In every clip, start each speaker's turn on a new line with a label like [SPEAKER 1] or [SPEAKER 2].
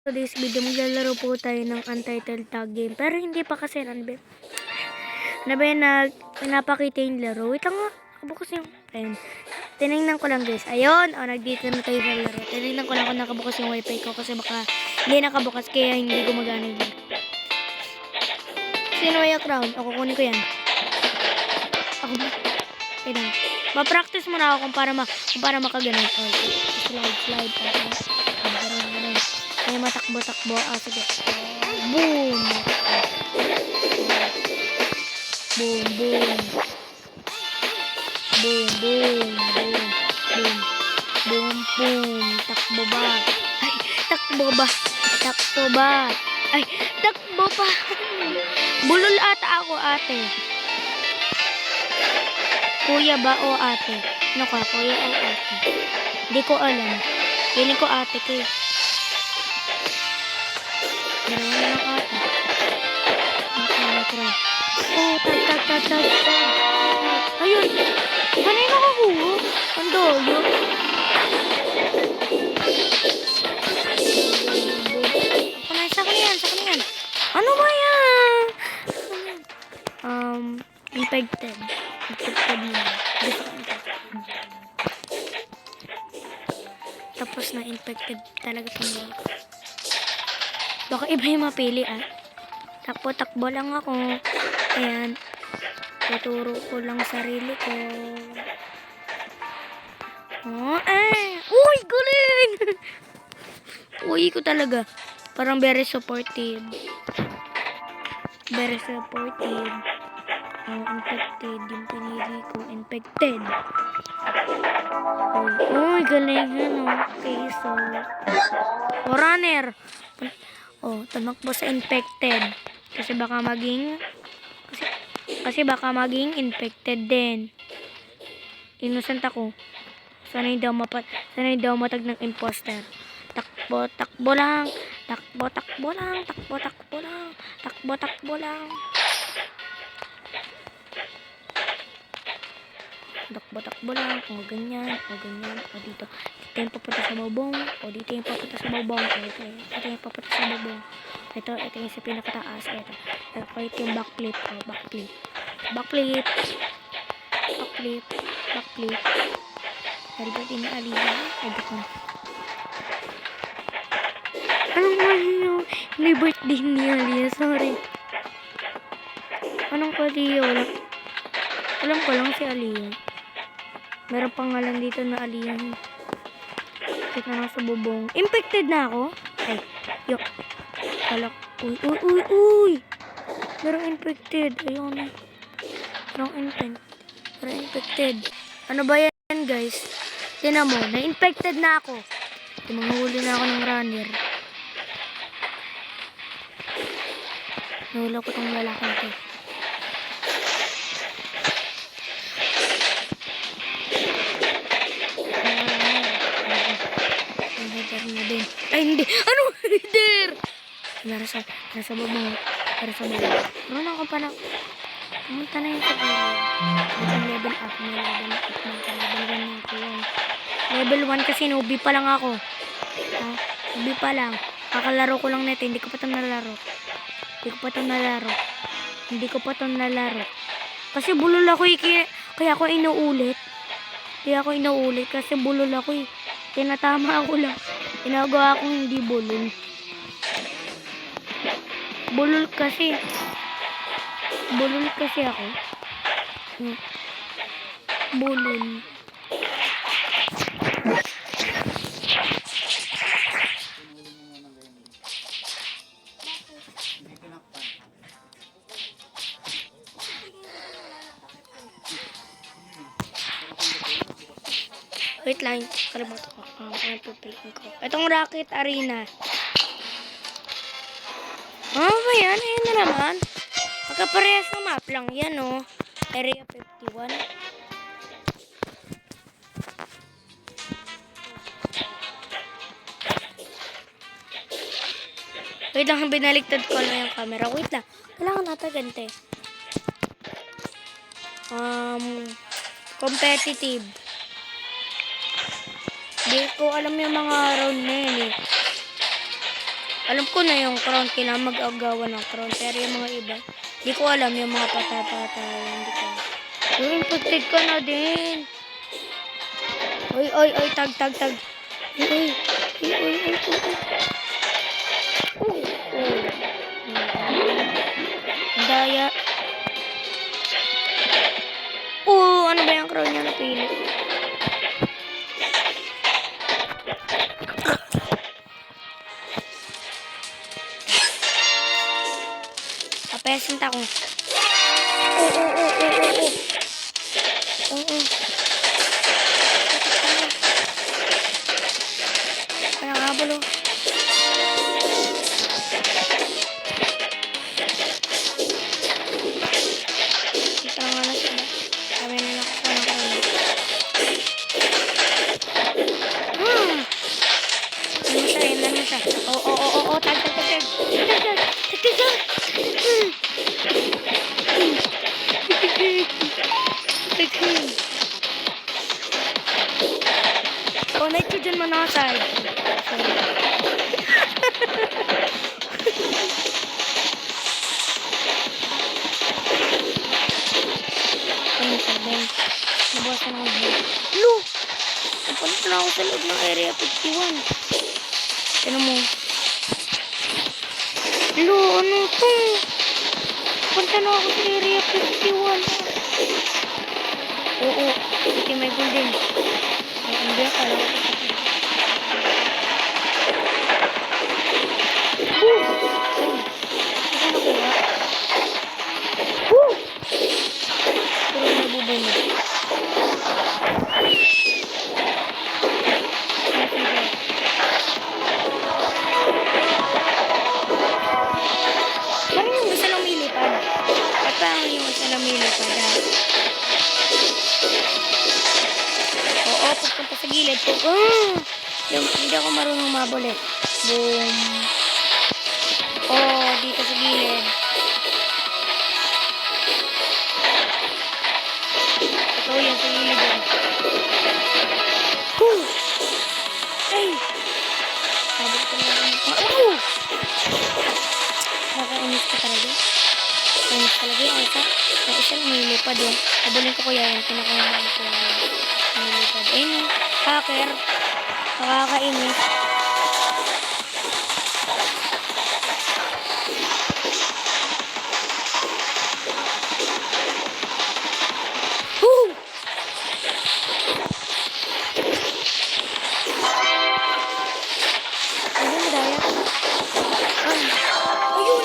[SPEAKER 1] Today's video, maglalaro po tayo ng untitled tag game. Pero hindi pa kasi nanbe. Pinapakita yung laro. Wait lang nga. Nakabukas yung pen. Tinignan ko lang guys. Ayun. O, nagdito na tayo sa laro. Tinignan ko lang kung nakabukas yung wifi ko. Kasi baka hindi nakabukas. Kaya hindi gumagana yung laro. Sino yung crown? O, kukunin ko yan. Ako ba? Wait lang. Ba-practice muna ako kung para makaganon. O, slide. Ganun. May matakbo-takbo. Sige. Boom! Boom. Takbo ba? Ay, takbo ba? Ay, takbo pa. Bulol ata ako, ate. Kuya ba o ate? Ano ka, kuya o ate? Hindi ko alam. Piling ko ate ko eh. Dalawa na lang ate. Oh, tag. Ayun. Ganun yung nakakuha. Ang doyo. Sa kanya yan. Ano ba yan? Infected. Infected mo. Tapos na infected talaga ito. Baka iba yung mapili ah. Takbo lang ako. Ayan. Tuturo ko lang sarili ko. Uy, galing! Uy ko talaga. Parang very supportive. Infected. Yung pinili ko. Infected. Uy, galing yan o. Okay, so. Runner. Tumakbo sa infected. Kasi baka maging infected din. Innocent ako. Sanay daw matag ng imposter. Takbo lang. Takbo lang. O ganyan. O dito. Dito yung papunta sa bubong. Ito yung sa pinakataas. Ito yung backflip. Backflip. Very good in Aliyah. Edit na. Anong mali yung may birthday ni Aliyah? Sorry. Anong Aliyah? Alam ko lang si Aliyah. Meron pangalan dito na Aliyah. Kita na sa bubong. Infected na ako? Ay, yok. Alak. Uy. Merong infected. Ayun. Merong infected. Ano ba yan, guys? Tinan mo, na-infected na ako. Manghuli na ako ng runner. Nahula ko tong lalaki nito. Ay, hindi. Ano? Header! Nasa bubong. Ano ako pa na? Pumunta na yung sa level up. Level 1 kasi newbie pa lang ako. Newbie pa lang. Kakalaro ko lang nito. Hindi ko pa ito nalaro. Kasi bulol ako eh. Kaya ako inuulit. Kasi bulol ako eh. Tinatama ako lang. Ginagawa akong hindi bulol. Bulol kasi ako. Bulol. Wait lang, kalimutan ko. Pupiliin ko. Itong Rocket Arena. Ano ba yan? Ayun na naman. Magkaparehas ng map lang yan, oh. Area 51. Wait lang, binaligtad ko na yung camera. Wait lang. Kailangan natin ganito eh. Competitive. Hindi ko alam yung mga round na yun eh. Alam ko na yung crown, kailangan mag-agawa ng crown. Pero yung mga iba, di ko alam yung mga patay-patay. Hindi ko. Uy, infected ka na din. Uy, tag. Uy, uy. Ang daya. Ano ba yung crown niya napili? Papesinta ko. Oo. Nakakabulo. Ito nga na sila. Kami na nakukuha ng karami. Yan mo siya. Oo. Tag. Oh, nitrogen monoxide. Sorry. Nabawasan ako dito. Lo! Napunta na ako sa loob ng Area 51. Ano mo? Lo, ano to? Punta na ako sa Area 51. Oo, ito may golden. Ay, hindi ako alam. Saan nakuha? Puro nabubunod. Parang yung isa lang may lipad. At parang yung isa lang may lipad. Oo, pupunta sa gilid ko. Hindi ako marunong mabulit. Boom. Dito sa gilid. Ito yung sa gilid yun. Ay! Sabot ko na lang. Nakainis ka talaga. Nakainis talaga yung isa. Yung isa lang may lipad yun. Abulin ko kuya yan. Pinakaman ko may lipad. Ayun, hacker. Nakakainis.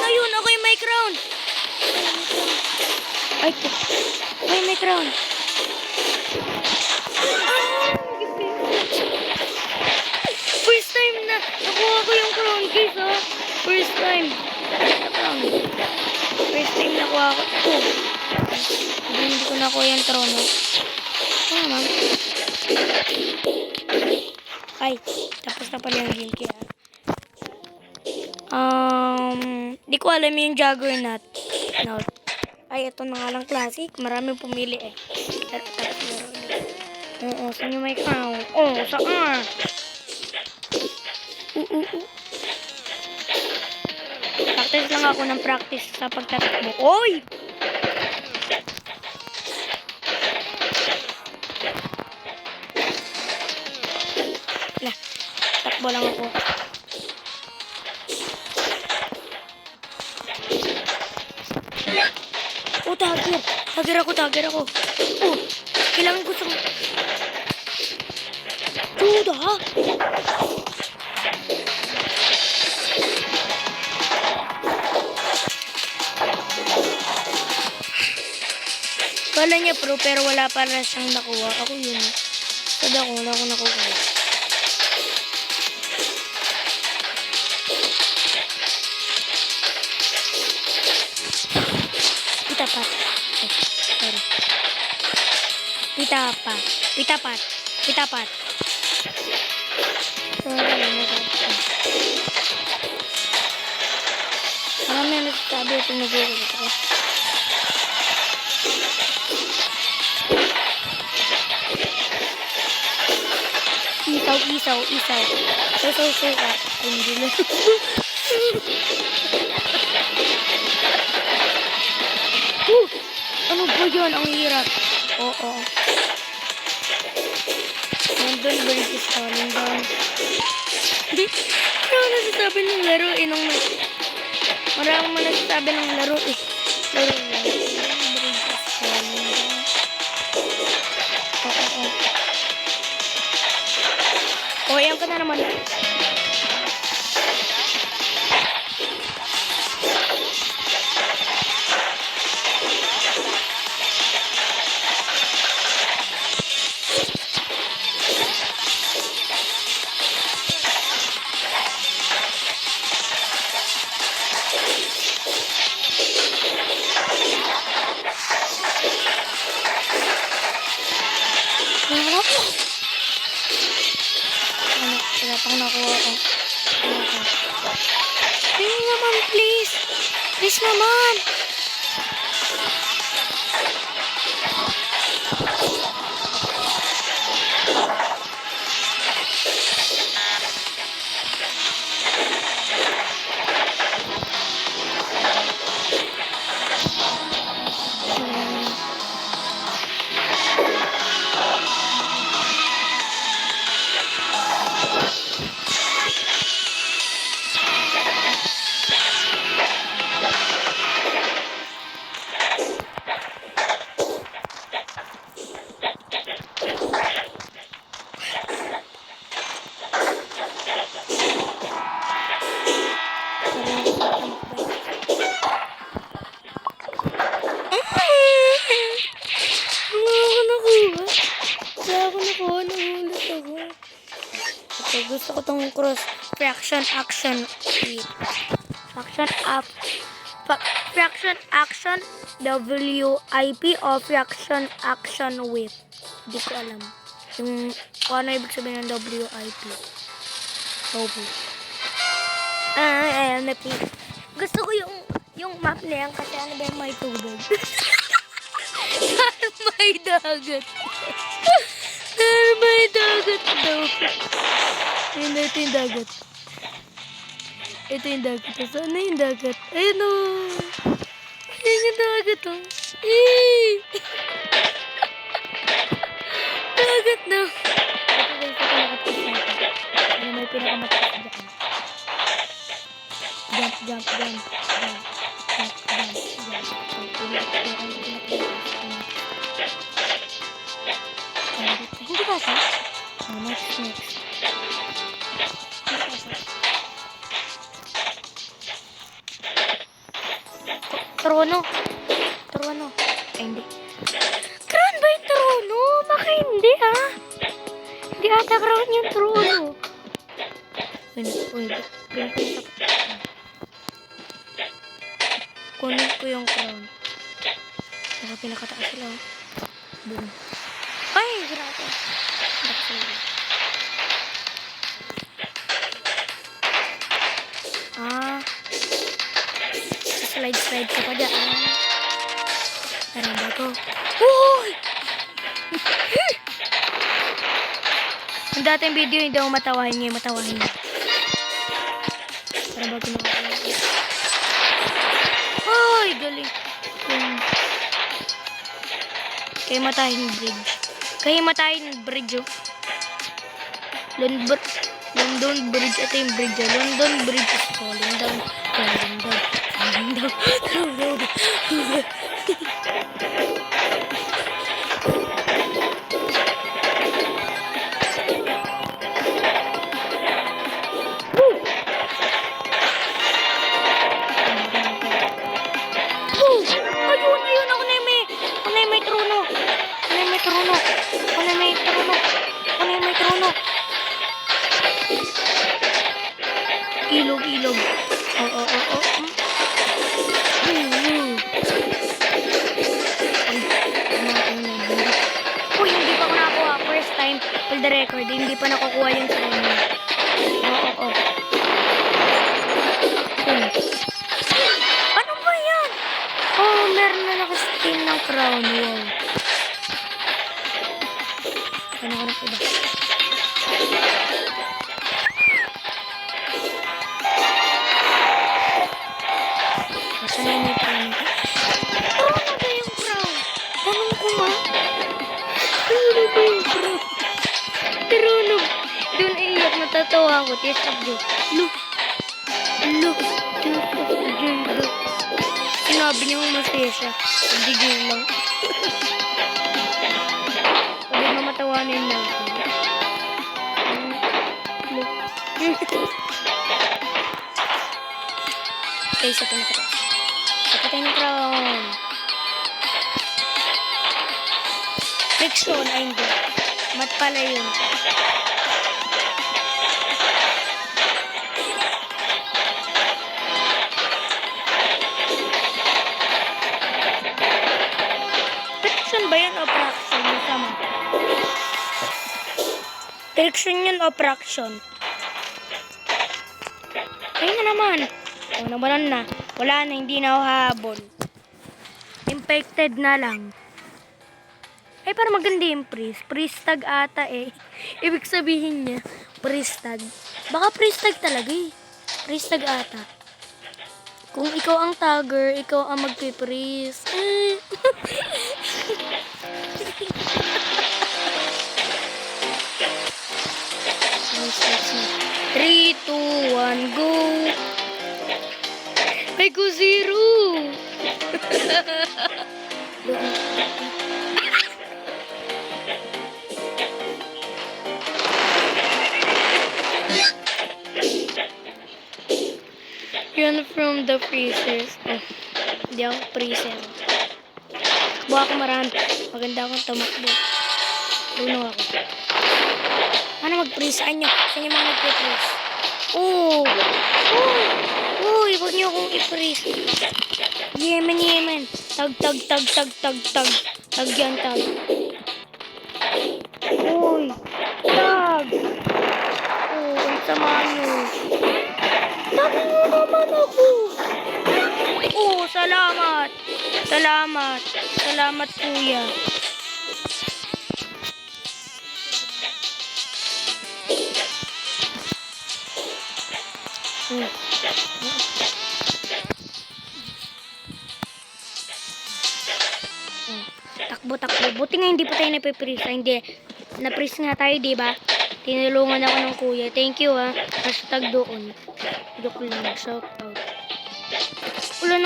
[SPEAKER 1] Ayun, ako yung may crown. Ay, may crown. First time na nakuha ko yung crown, guys, ha? First time. First time nakuha ko. Hindi ko nakuha yung trono. Ano naman? Ay, tapos na pala yung game kaya. Di ko alam yung Juggernaut. Ay, ito na nga lang classic. Maraming pumili eh. Oo, saan yung may crown? Saan? Practice lang ako ng practice sa pagtatakbo. Oy! Takbo lang ako. Tagger ako. Kailangan ko sa... Duda, ha? Kala niya pro, pero wala pala siyang nakuha. Ako yun. Sada ko, wala akong nakuha. Pitapat. Sorry. Pitapat. Sorry, marami na nagsasabi ito nag-uwi ako. Isaw. Isaw. Ay, hindi na. yun. Ang hirap. Oo. Nandun, bridge is falling down. Hindi. Ano nasasabi ng laro eh. Maraming nasasabi ng laro eh. Laro lang. Bridge is falling down. Oo. O, ayan ka na naman. Wala pang nakuha ko. Please naman, please. Please naman. Gusto ko tong cross fraction action fraction action WIP o fraction action with. Hindi ko alam yung kung ano ibig sabihin ng WIP. Ayan, gusto ko yung map na yan kasi ano ba yung may tubig. May dagat. May dagat daw. Ayun, ito yung dagat. Ito yung dagat. Saan yung dagat? Ayun o. Ayun yung dagat o. Dagat na. Ito guys, ito nakapis natin. Ano may pinakamatakas dyan. Jump. Hindi ba siya? Next. Trono. Ay, hindi. Crown ba yung trono? Baka hindi, ha? Hindi ata crown yung trono. Kunin ko yung crown. Naka pinakataas sila, oh. Boom. Ay, grabe. Slide ko pa dyan. Parang ba ito? Uy! Ang dating video, hindi ako matawahin ngayon. Matawahin niya. Parang ba ginawa ko? Uy! Galing. Kaya matahin bridge. Oh. London Bridge. Ito yung bridge. London Bridge is falling down. Ayun, ako na yung may trono. Ilog. Oh. Uy, hindi pa ako nakuha. First time, for the record, hindi pa nakukuha yung trono. Oo. Ano ba yan? Oh, meron na nakaskin ng crown. Wow. Ano ko na iba? Masaya may crown. Trono ba yung crown? Ano Natatawa ako. Tears of joy. Look. Look. Tears of joy. Look. Sinabi niya masaya siya. Hindi joy lang. Sabi na matawanin na ako. Look. Okay, sa pinakataas. Sa pinakataas. Friction, ay hindi. Mat pala yun. Friction ba yun o fraction? Masama. Friction yun o fraction? Ayun na naman. O, nabalan na. Wala na, hindi na ako hahabol. Infected na lang. Ay, para maganda yung freeze. Freeze tag ata eh. Ibig sabihin niya, freeze tag. Baka freeze tag talaga eh. Freeze tag ata. Kung ikaw ang tagger, ikaw ang magpiprease. 3, 2, 1, go! Ay, ko zero! Run from the freezers. Oh, hindi ako freezer. Buha ako marami. Maganda akong tumakbo. Luno ako. Ano mag-freeze? Saan nyo? Saan nyo mga nag-freeze? Oh! Oh! Huwag nyo akong i-freeze. Yemen, Yemen. Tag. Tag yan, tag. Uy! Tag! Oh, ang sama nyo. Tag nyo naman ako. Oh, salamat. Salamat, kuya. Takbo. Buti nga hindi pa tayo napiprease. Hindi. Na-freeze nga tayo, diba? Tinulungan ako ng kuya. Thank you, ha. Hashtag doon. Joke lang. Shout out. Wala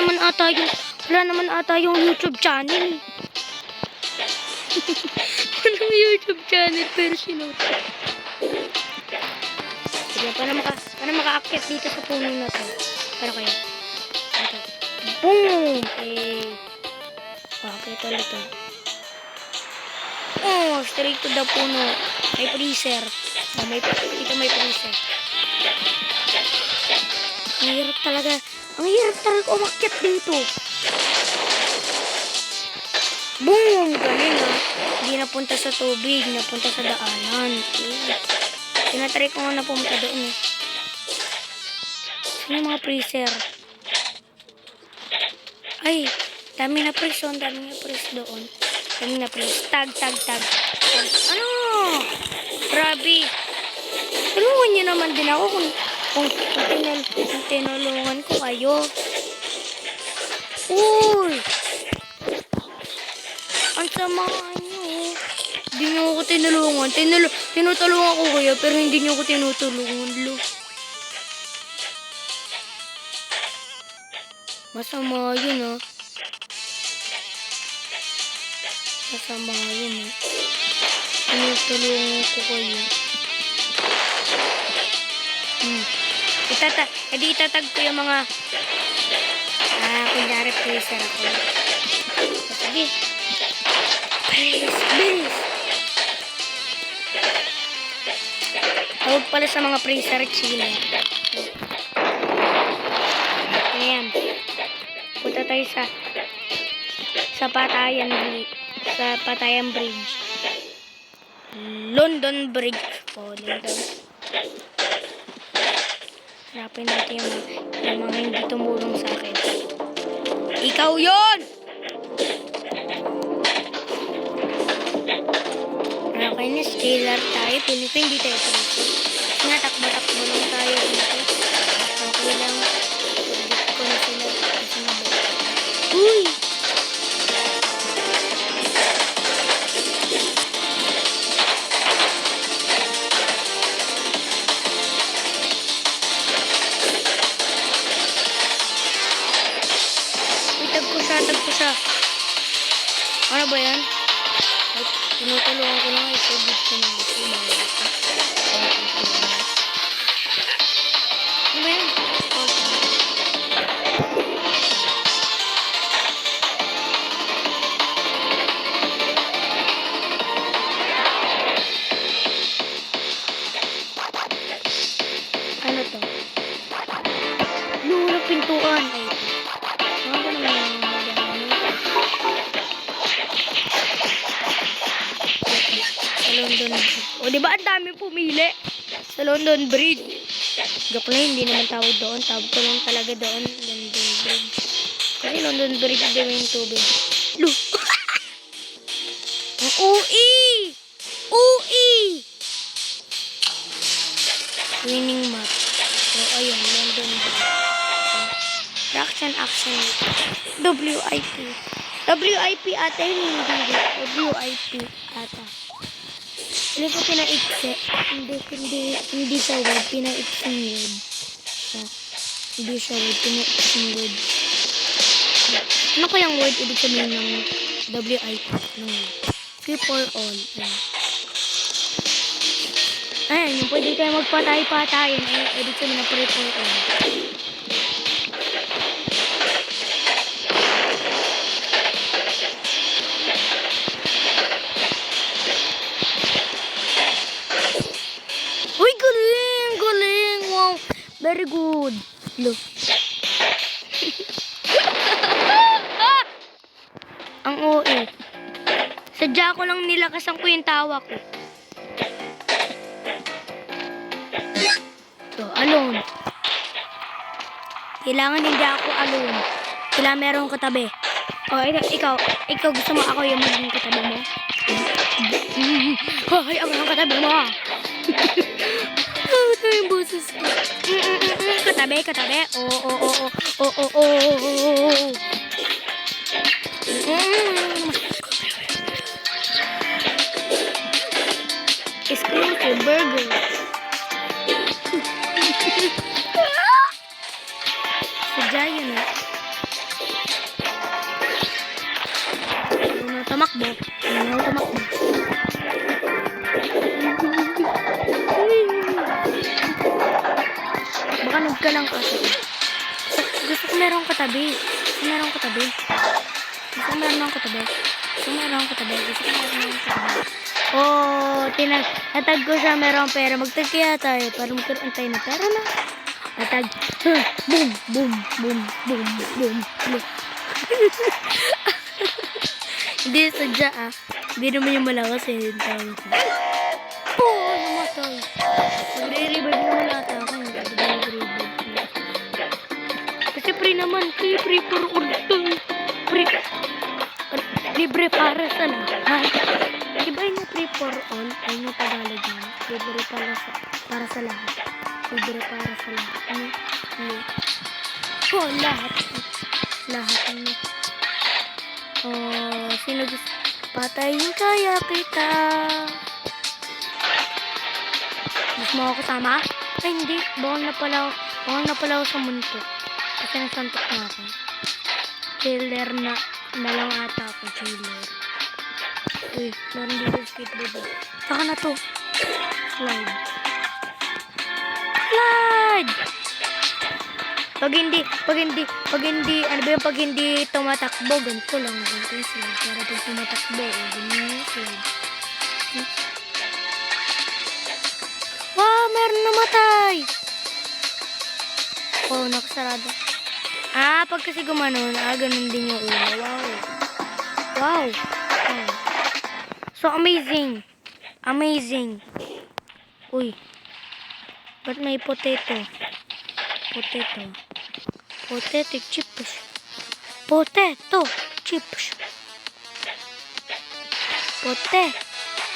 [SPEAKER 1] naman ata yung YouTube channel. Walang YouTube channel, pero sinuto. Sige, para maka-akit dito sa puno na to. Para kayo. Ito. Boom! Okay, ito. Oh, straight to the puno. May freezer. Oh, dito may freezer. Ang hirap talaga umakyat dito. Boom! Galing ha. Hindi napunta sa tubig, napunta sa daanan. Tinatry ko nga na pumunta doon eh. Saan yung mga freezer? Ay, dami na freeze doon. Dami na freeze. Tag. Ano? Grabe. Tulungan niyo naman din ako kung tinulungan ko kayo. Uy! Ang sama niyo. Hindi niyo ako tinulungan. Tinutulungan ko kayo pero hindi niyo ako tinutulungan. Masama yun ha. Tinutulungan ko kayo. Itatag ko yung mga kunyari freezer ako. Sige. Bilis. Tawag pala sa mga freezer chile. Ayan. Punta tayo sa Patayan Bridge. London Bridge. Oh, London. Harapin natin yung mga hindi tumulong sa akin. Ikaw yun! Okay na, scalar tayo. Pilipin, hindi tayo pilipin. Takbo lang tayo dito. Okay lang. Dito ko na sila. Uy! tinatag ko siya. Ano ba yan? Ay, tinutulungan ko lang. I-save ko na. Ano ba yan? Ano to? Walang pintuan. Ay, ano ba naman yung sa London Bridge. O, diba ang dami pumili sa London Bridge? Joke lang, hindi naman tawag doon. Tawag ko lang talaga doon, London Bridge. Kasi London Bridge din yung tubig. Lo! Ang UI! UI! Winning map. So, ayun, London Bridge. Fraction action. WIP. WIP ata yun, hindi. WIP ata. Hindi ko pinaiksi. Hindi siya word. Pinaiksing word. So, hindi siya word. Pinaiksing word. Ano kayang word ibig sabihin ng WIP? Ng free for all. Ayan, yung pwede tayo magpatay-patayin. Ay, ibig sabihin ng free for all. Uy, galing! Galing! Wow! Very good. Look. Ang OA. Sadya ko lang nilakasan ko yung tawa ko. So, alone. Kailangan hindi ako alone. Kailangan meron katabi. O, ikaw gusto mo ako yung maging katabi mo? Hoy, ako yung katabi mo. Ito yung boses ko. Katabi. Oo. Exclusive burger. Sadya yun eh. Tumakbo. Baka nagka lang kasi. Gusto ko merong katabi. Oh, natag ko siya merong pera. Magtag kaya tayo para magkaroon tayo na pera na. Natag. Boom. Hindi sadya ah. Hindi naman yung malakas eh. Namatay. Magre-revive naman ata ako. Kasi free naman. Free for all. Libre para sa lahat. Diba yung free for all? Ay yung Tagalog yun. Libre para sa lahat. Libre para sa lahat. Lahat. Sino gusto? Patayin kaya kita. Gusto mo ako sama? Ay, hindi. Bawal na pala ako sa muntok. Kasi nasantok na ako. Killer na lang ata ako. Killer. Uy, meron dito skateboard. Saka na to. Slide. Pag hindi tumatakbo, ganito lang. Ganito yung slide. Para pag tumatakbo, ganyan yung slide. Wow, meron namatay! Oh, nakasarado. Pag kasi gumanon, ganun din yung ulo. Wow. So amazing. Uy. Ba't may potato chips.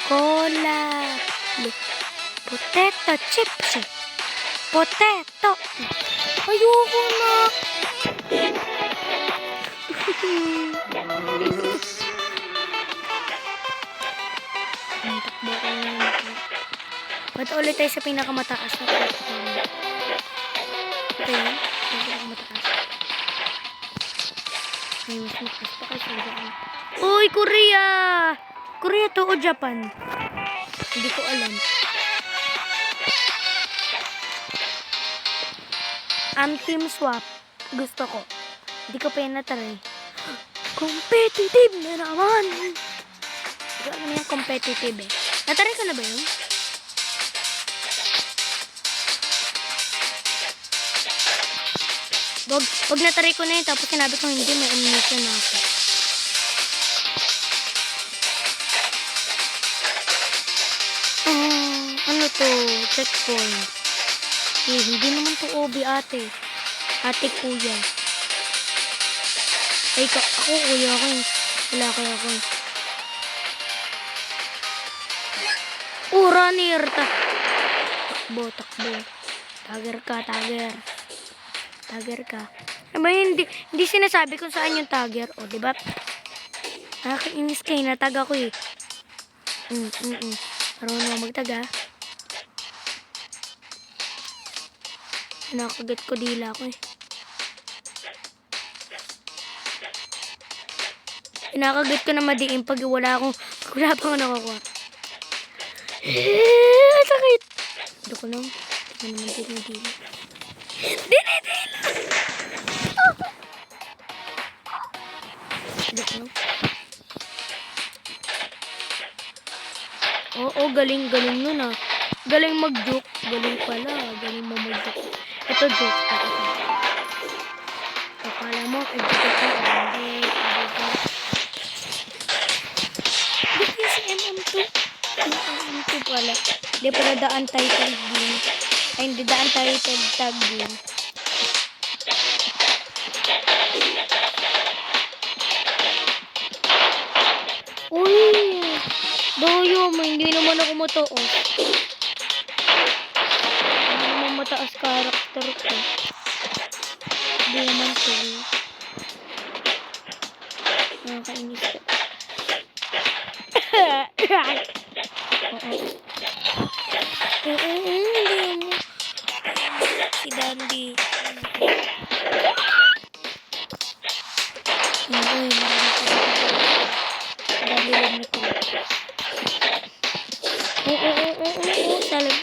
[SPEAKER 1] Cola. Potato chips. Ayoko na. Ba't ulit tayo sa pinakamataas na platform? Ito yun. Pinakamataas. May mas makas pa kasi dyan. Uy, Korea! Korea to o Japan? Hindi ko alam. Team swap. Gusto ko. Hindi ko pa yan natry. Competitive na naman! Hindi ko alam yung competitive eh. Natry ko na ba yun? Wag natry ko na yun. Tapos sinabi ko hindi, may amnesia na ako. Ano to? Checkpoint. Eh, hindi naman to OB ate. Ate kuya. Ay, ako kuya ako eh. Wala kaya ako eh. Runner ta. Takbo. Tagger ka. Tagger ka. Diba, hindi sinasabi kung saan yung tagger. O, diba? Nakakainis kayo. Natag ako eh. Marunong magtaga. Nakagat ko dila ko eh. Nakagat ko na madiin pag wala pa akong nakukuha. Sakit. Ito ko lang. Ito naman dinidila. Dinidila! Ito ko lang. Oo, galing nun ah. Galing mag-joke. Galing pala. Galing mo mag-joke. Ito joke. Akala mo, joke ko. Ba't yung si MM2? MM2 pala. Hindi pala daan title game. Ay, hindi daan title tag game. Uy! Doyo, hindi naman ako mataas. Hindi naman mataas karakter ko. Hindi naman to. Nakakainis ko. Si Dandy. Salam.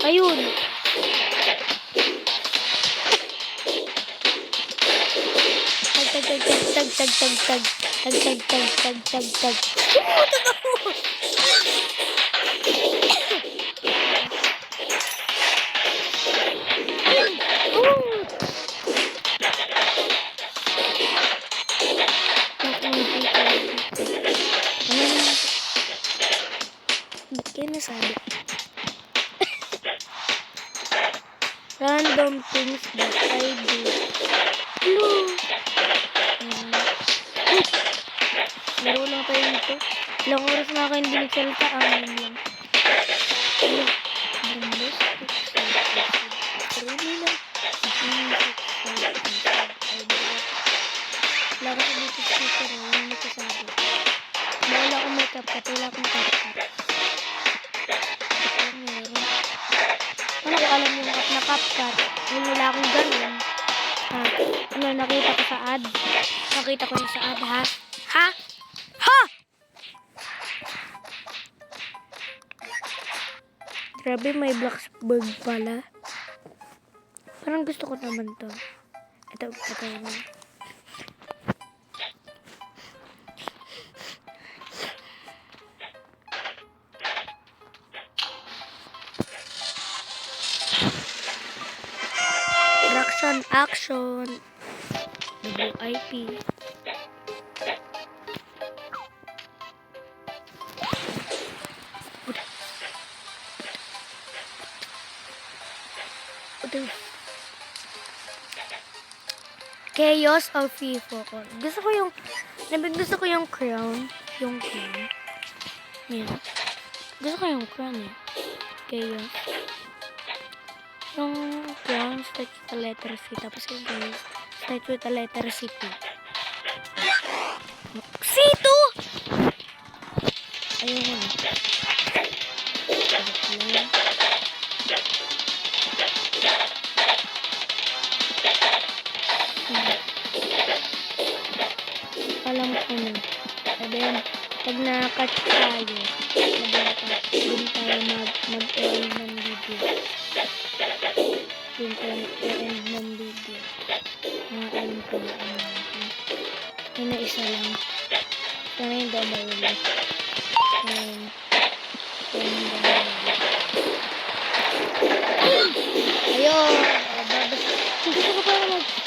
[SPEAKER 1] Ayun. Tag. Hindi kayo nasabi. Random things that I do. Hello. Laro lang tayo nito. Ilang oras na ako hindi nagsalita. Lang. Laro ko dito sa Twitter. Wala nagsasabi. Wala akong makeup cut. Wala akong cut. Ano ko alam yung na CapCut. Wala akong ganun. Nakita ko sa ad. Nakita ko sa ad, ha? Ha? Grabe, may Blacksburg pala. Parang gusto ko naman to. Ito na. Action. WIP. Chaos of FIFA. Gusto ko yung crown. Yan. Gusto ko yung crown eh. chaos. Yung ground starts with the letter C. Tapos yung chaos starts with the letter C2. C2! Ayun mo na. Alam ko na. And then, pag na-catch tayo, dun tayo mag-end ng video. Dun tayo mag-end ng video. Alam ko na. Yun na isa lang. Kaya yung double ulit. Ayun! Hindi ko pa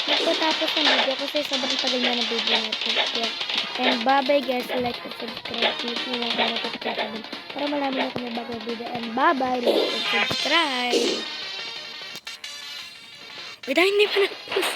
[SPEAKER 1] magpatapos ng video kasi sobrang tagal na ng video natin. And bye-bye guys. Like and subscribe. Click nyo lang ang notification bell para malaman ako ng bagong video. And bye-bye. Like and subscribe. Wait, hindi pa na.